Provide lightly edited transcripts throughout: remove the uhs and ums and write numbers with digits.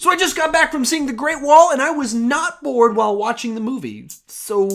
So I just got back from seeing The Great Wall, and I was not bored while watching the movie. So,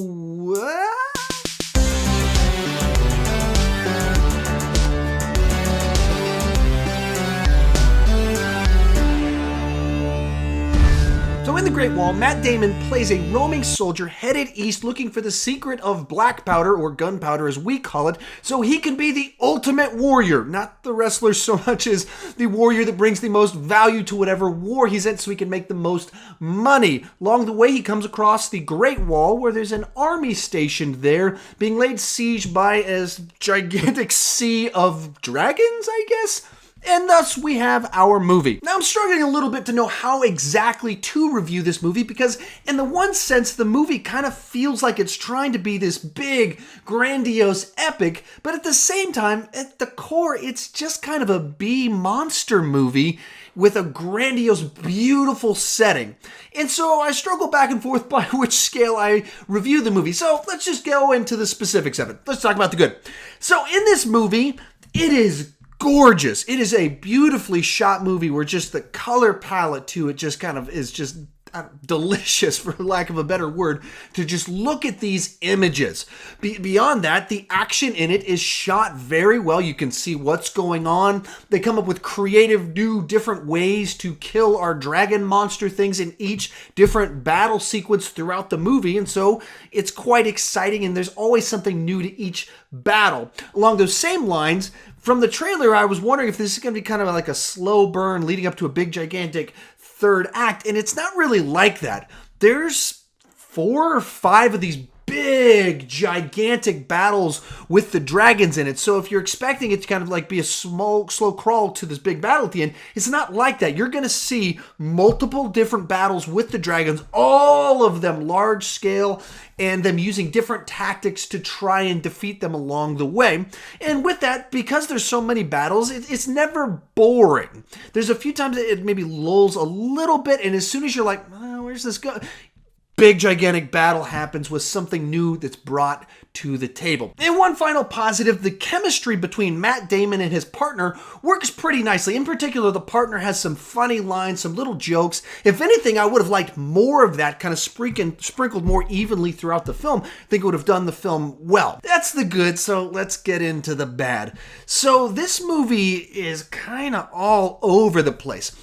So in The Great Wall, Matt Damon plays a roaming soldier headed east looking for the secret of black powder, or gunpowder as we call it, so he can be the ultimate warrior. Not the wrestler so much as the warrior that brings the most value to whatever war he's in so he can make the most money. Along the way, he comes across the Great Wall where there's an army stationed there being laid siege by a gigantic sea of dragons, I guess? And thus we have our movie. Now I'm struggling a little bit to know how exactly to review this movie because in the one sense the movie kind of feels like it's trying to be this big, grandiose epic, but at the same time, at the core, it's just kind of a B monster movie with a grandiose, beautiful setting. And so I struggle back and forth by which scale I review the movie. So let's just go into the specifics of it. Let's talk about the good. So in this movie, it is gorgeous. It is a beautifully shot movie where just the color palette to it just kind of is just delicious, for lack of a better word, to just look at these images. Beyond that, the action in it is shot very well. You can see what's going on. They come up with creative, new, different ways to kill our dragon monster things in each different battle sequence throughout the movie, and so it's quite exciting, and there's always something new to each battle. Along those same lines, from the trailer, I was wondering if this is going to be kind of like a slow burn leading up to a big, gigantic third act, and it's not really like that. There's 4 or 5 of these big, gigantic battles with the dragons in it. So if you're expecting it to kind of like be a slow crawl to this big battle at the end, it's not like that. You're going to see multiple different battles with the dragons, all of them large scale, and them using different tactics to try and defeat them along the way. And with that, because there's so many battles, it's never boring. There's a few times that it maybe lulls a little bit, and as soon as you're like, oh, where's this go? Big gigantic battle happens with something new that's brought to the table. And one final positive, the chemistry between Matt Damon and his partner works pretty nicely. In particular, the partner has some funny lines, some little jokes. If anything, I would have liked more of that kind of sprinkled more evenly throughout the film. I think it would have done the film well. That's the good, so let's get into the bad. So this movie is kind of all over the place.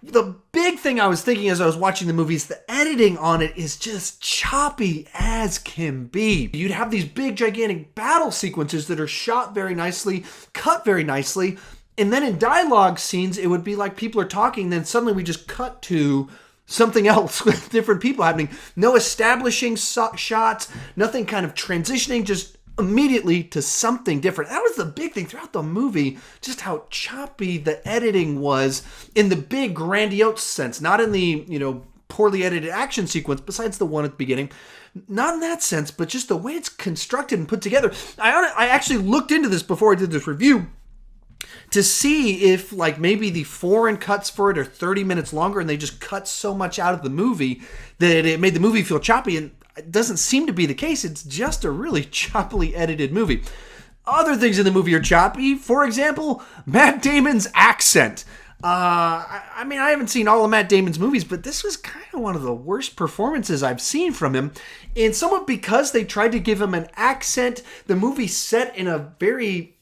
The big thing I was thinking as I was watching the movie is the editing on it is just choppy as can be. You'd have these big, gigantic battle sequences that are shot very nicely, cut very nicely, and then in dialogue scenes, it would be like people are talking, then suddenly we just cut to something else with different people happening. No establishing shots, nothing kind of transitioning, just immediately to something different. That was the big thing throughout the movie, just how choppy the editing was in the big grandiose sense, not in the, poorly edited action sequence, besides the one at the beginning. Not in that sense, but just the way it's constructed and put together. I actually looked into this before I did this review to see if maybe the foreign cuts for it are 30 minutes longer and they just cut so much out of the movie that it made the movie feel choppy, and it doesn't seem to be the case. It's just a really choppily edited movie. Other things in the movie are choppy. For example, Matt Damon's accent. I haven't seen all of Matt Damon's movies, but this was kind of one of the worst performances I've seen from him. And somewhat because they tried to give him an accent, the movie set in a very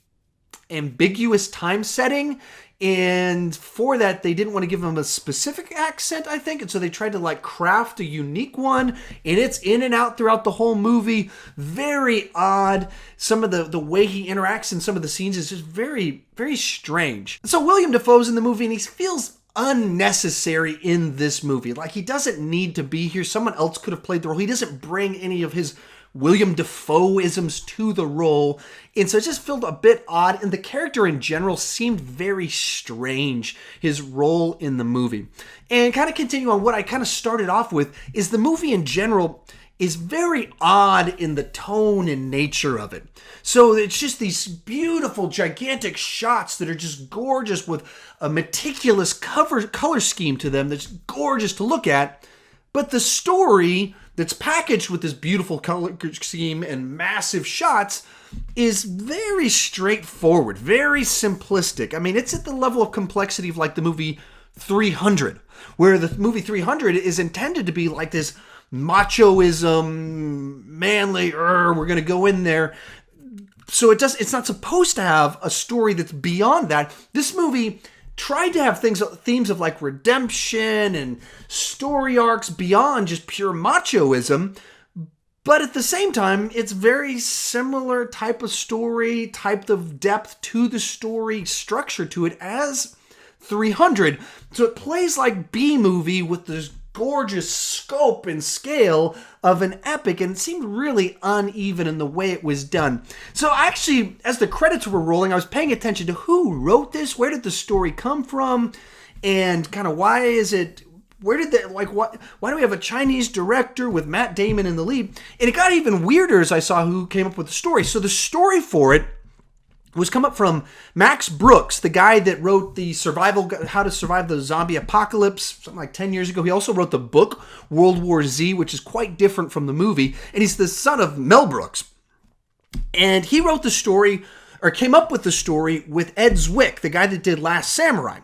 ambiguous time setting. And for that, they didn't want to give him a specific accent, I think. And so they tried to craft a unique one. And it's in and out throughout the whole movie. Very odd. Some of the way he interacts in some of the scenes is just very, very strange. So Willem Dafoe's in the movie and he feels unnecessary in this movie. He doesn't need to be here. Someone else could have played the role. He doesn't bring any of his Willem Dafoe-isms to the role, and so it just felt a bit odd, and the character in general seemed very strange, his role in the movie. And kind of continue on what I kind of started off with, is the movie in general is very odd in the tone and nature of it. So it's just these beautiful, gigantic shots that are just gorgeous with a meticulous color scheme to them that's gorgeous to look at, but the story that's packaged with this beautiful color scheme and massive shots is very straightforward, very simplistic. It's at the level of complexity of the movie 300, where the movie 300 is intended to be like this machoism, manly, we're going to go in there. So it's not supposed to have a story that's beyond that. This movie tried to have themes of like redemption and story arcs beyond just pure machoism. But at the same time, it's very similar type of story, type of depth to the story, structure to it as 300. So it plays like B-movie with this gorgeous scope and scale of an epic, and it seemed really uneven in the way it was done. So actually, as the credits were rolling, I was paying attention to who wrote this, where did the story come from, and kind of why is it... Why do we have a Chinese director with Matt Damon in the lead? And it got even weirder as I saw who came up with the story. So the story for it was come up from Max Brooks, the guy that wrote the How to Survive the Zombie Apocalypse, something like 10 years ago. He also wrote the book World War Z, which is quite different from the movie. And he's the son of Mel Brooks. And he wrote the story, or came up with the story, with Ed Zwick, the guy that did Last Samurai.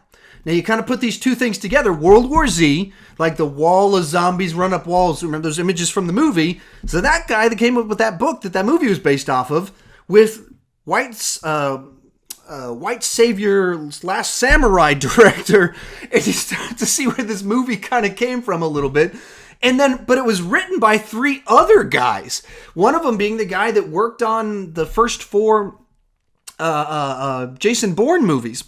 Now, you kind of put these two things together. World War Z, like the wall of zombies run up walls. Remember those images from the movie? So that guy that came up with that book that movie was based off of, with white savior, Last Samurai director, and you start to see where this movie kind of came from a little bit. But it was written by 3 other guys. One of them being the guy that worked on the first 4 Jason Bourne movies.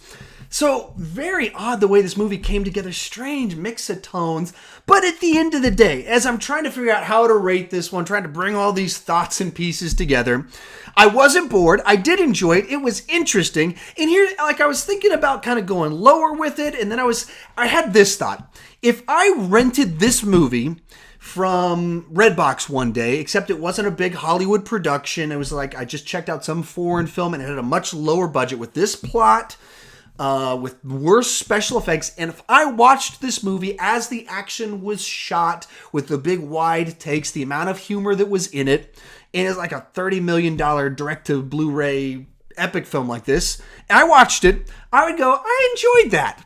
So, very odd the way this movie came together. Strange mix of tones. But at the end of the day, as I'm trying to figure out how to rate this one, trying to bring all these thoughts and pieces together, I wasn't bored. I did enjoy it. It was interesting. And here, I was thinking about kind of going lower with it. And then I had this thought. If I rented this movie from Redbox one day, except it wasn't a big Hollywood production. It was like I just checked out some foreign film and it had a much lower budget with this plot, with worse special effects. And if I watched this movie as the action was shot with the big wide takes, the amount of humor that was in it, and it's like a $30 million direct-to-Blu-ray epic film like this, and I watched it, I would go, I enjoyed that.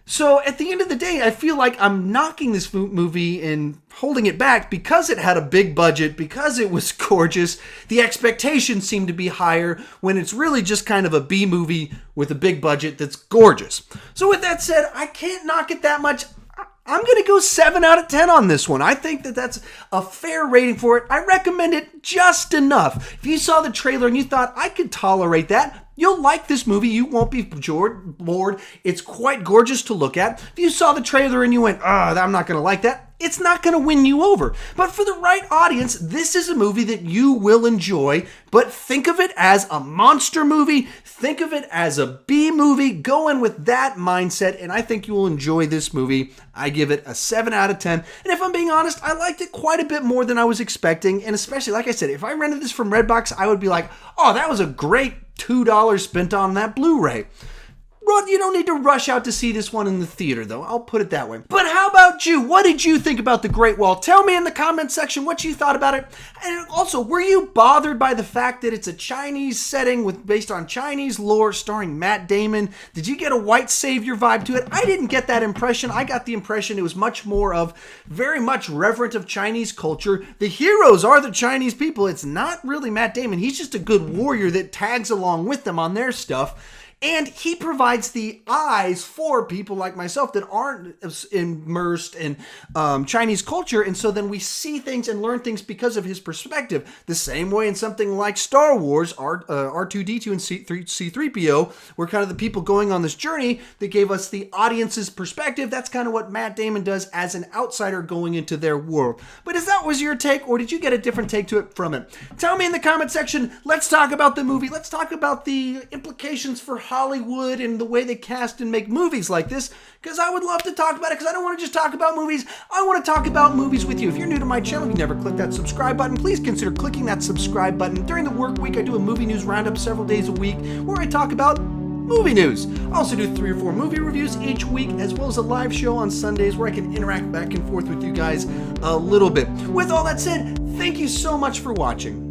So at the end of the day, I feel like I'm knocking this movie and holding it back because it had a big budget, because it was gorgeous. The expectations seem to be higher when it's really just kind of a B movie with a big budget that's gorgeous. So with that said, I can't knock it that much. I'm going to go 7 out of 10 on this one. I think that that's a fair rating for it. I recommend it just enough. If you saw the trailer and you thought, I could tolerate that, you'll like this movie. You won't be bored. It's quite gorgeous to look at. If you saw the trailer and you went, I'm not going to like that, it's not going to win you over. But for the right audience, this is a movie that you will enjoy. But think of it as a monster movie. Think of it as a B movie. Go in with that mindset, and I think you will enjoy this movie. I give it a 7 out of 10. And if I'm being honest, I liked it quite a bit more than I was expecting. And especially, like I said, if I rented this from Redbox, I would be like, oh, that was a great $2 spent on that Blu-ray. You don't need to rush out to see this one in the theater, though. I'll put it that way. But how about you? What did you think about The Great Wall? Tell me in the comment section what you thought about it. And also, were you bothered by the fact that it's a Chinese setting based on Chinese lore starring Matt Damon? Did you get a white savior vibe to it? I didn't get that impression. I got the impression it was much more of very much reverent of Chinese culture. The heroes are the Chinese people. It's not really Matt Damon. He's just a good warrior that tags along with them on their stuff. And he provides the eyes for people like myself that aren't immersed in Chinese culture. And so then we see things and learn things because of his perspective. The same way in something like Star Wars, R2-D2 and C3PO were kind of the people going on this journey that gave us the audience's perspective. That's kind of what Matt Damon does as an outsider going into their world. But is that was your take, or did you get a different take to it from it? Tell me in the comment section. Let's talk about the movie. Let's talk about the implications for Hollywood and the way they cast and make movies like this, because I would love to talk about it, because I don't want to just talk about movies. I want to talk about movies with you. If you're new to my channel, if you never clicked that subscribe button, please consider clicking that subscribe button. During the work week, I do a movie news roundup several days a week where I talk about movie news. I also do 3 or 4 movie reviews each week, as well as a live show on Sundays where I can interact back and forth with you guys a little bit. With all that said, thank you so much for watching.